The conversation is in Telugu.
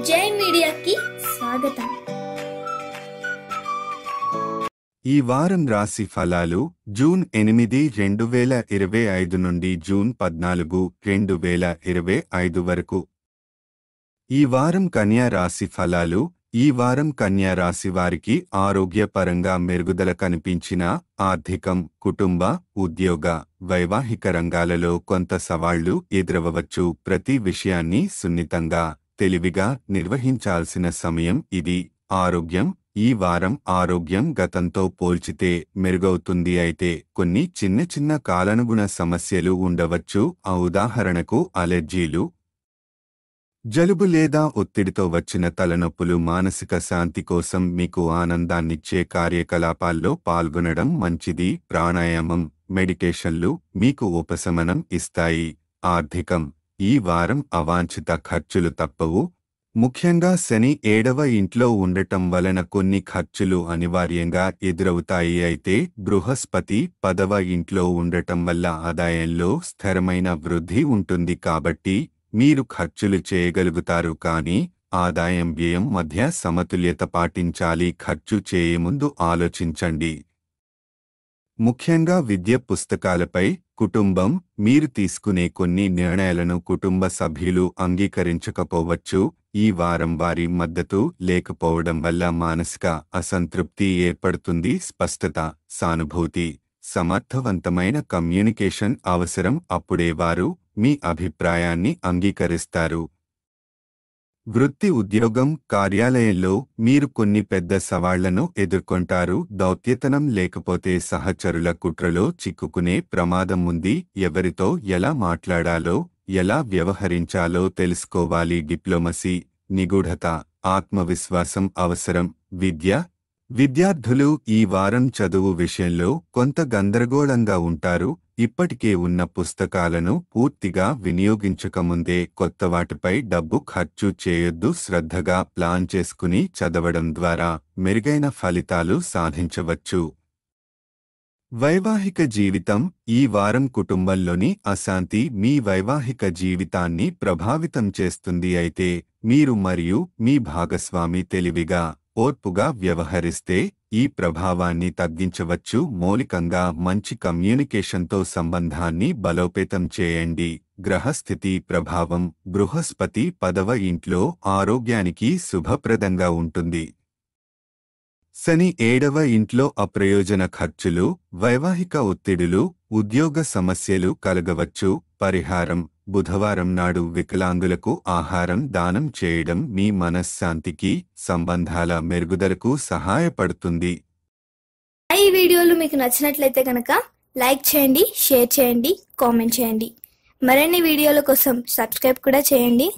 జై మీడియాకి స్వాగతం. ఈ వారం రాశి ఫలాలు జూన్ 8, 2025 నుండి జూన్ 14, 2025 వరకు. ఈ వారం కన్యా రాశి ఫలాలు. ఈ వారం కన్యా రాశి వారికి ఆరోగ్యపరంగా మెరుగుదల కనిపించినా ఆర్థికం, కుటుంబ, ఉద్యోగ, వైవాహిక రంగాలలో కొంత సవాళ్లు ఎదురవచ్చు. ప్రతి విషయాన్ని సున్నితంగా, తెలివిగా నిర్వహించాల్సిన సమయం ఇది. ఆరోగ్యం. ఈ వారం ఆరోగ్యం గతంతో పోల్చితే మెరుగవుతుంది. అయితే కొన్ని చిన్న చిన్న కాలానుగుణ సమస్యలు ఉండవచ్చు. ఉదాహరణకు అలెర్జీలు, జలుబు లేదా ఒత్తిడితో వచ్చిన తలనొప్పులు. మానసిక శాంతి కోసం మీకు ఆనందాన్నిచ్చే కార్యకలాపాల్లో పాల్గొనడం మంచిది. ప్రాణాయామం, మెడిటేషన్లు మీకు ఉపశమనం ఇస్తాయి. ఆర్థికం. ఈ వారం అవాంఛిత ఖర్చులు తప్పవు. ముఖ్యంగా శని 7వ ఇంట్లో ఉండటం వలన కొన్ని ఖర్చులు అనివార్యంగా ఎదురవుతాయి. అయితే బృహస్పతి 10వ ఇంట్లో ఉండటం వల్ల ఆదాయంలో స్థిరమైన వృద్ధి ఉంటుంది. కాబట్టి మీరు ఖర్చులు చేయగలుగుతారు, కానీ ఆదాయం వ్యయం మధ్య సమతుల్యత పాటించాలి. ఖర్చు చేయముందు ఆలోచించండి. ముఖ్యంగా విద్య, పుస్తకాలపై. కుటుంబం. మీరు తీసుకునే కొన్ని నిర్ణయాలను కుటుంబ సభ్యులు అంగీకరించకపోవచ్చు. ఈ వారం వారి మద్దతు లేకపోవడం వల్ల మానసిక అసంతృప్తి ఏర్పడుతుంది. స్పష్టత, సానుభూతి, సమర్థవంతమైన కమ్యూనికేషన్ అవసరం. అప్పుడే వారు మీ అభిప్రాయాన్ని అంగీకరిస్తారు. వృత్తి, ఉద్యోగం, కార్యాలయంలో మీరు కొన్ని పెద్ద సవాళ్లను ఎదుర్కొంటారు. దౌత్యతనం లేకపోతే సహచరుల కుట్రలో చిక్కుకునే ప్రమాదం ఉంది. ఎవరితో ఎలా మాట్లాడాలో, ఎలా వ్యవహరించాలో తెలుసుకోవాలి. డిప్లొమసీ, నిగూఢత, ఆత్మవిశ్వాసం అవసరం. విద్య. విద్యార్థులు ఈ వారం చదువు విషయంలో కొంత గందరగోళంగా ఉంటారు. ఇప్పటికే ఉన్న పుస్తకాలను పూర్తిగా వినియోగించకముందే కొత్త వాటిపై డబ్బు ఖర్చు చేయొద్దు. శ్రద్ధగా ప్లాన్ చేసుకుని చదవడం ద్వారా మెరుగైన ఫలితాలు సాధించవచ్చు. వైవాహిక జీవితం. ఈ వారం కుటుంబంలోని అశాంతి మీ వైవాహిక జీవితాన్ని ప్రభావితం చేస్తుంది. అయితే మీరు మరియు మీ భాగస్వామి తెలివిగా, ఓర్పుగా వ్యవహరిస్తే ఈ ప్రభావాన్ని తగ్గించవచ్చు. మౌలికంగా మంచి కమ్యూనికేషన్తో సంబంధాన్ని బలోపేతం చేయండి. గ్రహస్థితి ప్రభావం. బృహస్పతి 10వ ఇంట్లో ఆరోగ్యానికి శుభప్రదంగా ఉంటుంది. శని 7వ ఇంట్లో అప్రయోజన ఖర్చులు, వైవాహిక ఒత్తిడులు, ఉద్యోగ సమస్యలు కలగవచ్చు. పరిహారం. బుధవారం నాడు వికలాంగులకు ఆహారం దానం చేయడం మీ మనశ్శాంతికి, సంబంధాల మెరుగుదలకు సహాయపడుతుంది. ఈ వీడియోలు మీకు నచ్చినట్లయితే కనుక లైక్ చేయండి, షేర్ చేయండి, కామెంట్ చేయండి. మరిన్ని వీడియోల కోసం సబ్స్క్రైబ్ కూడా చేయండి.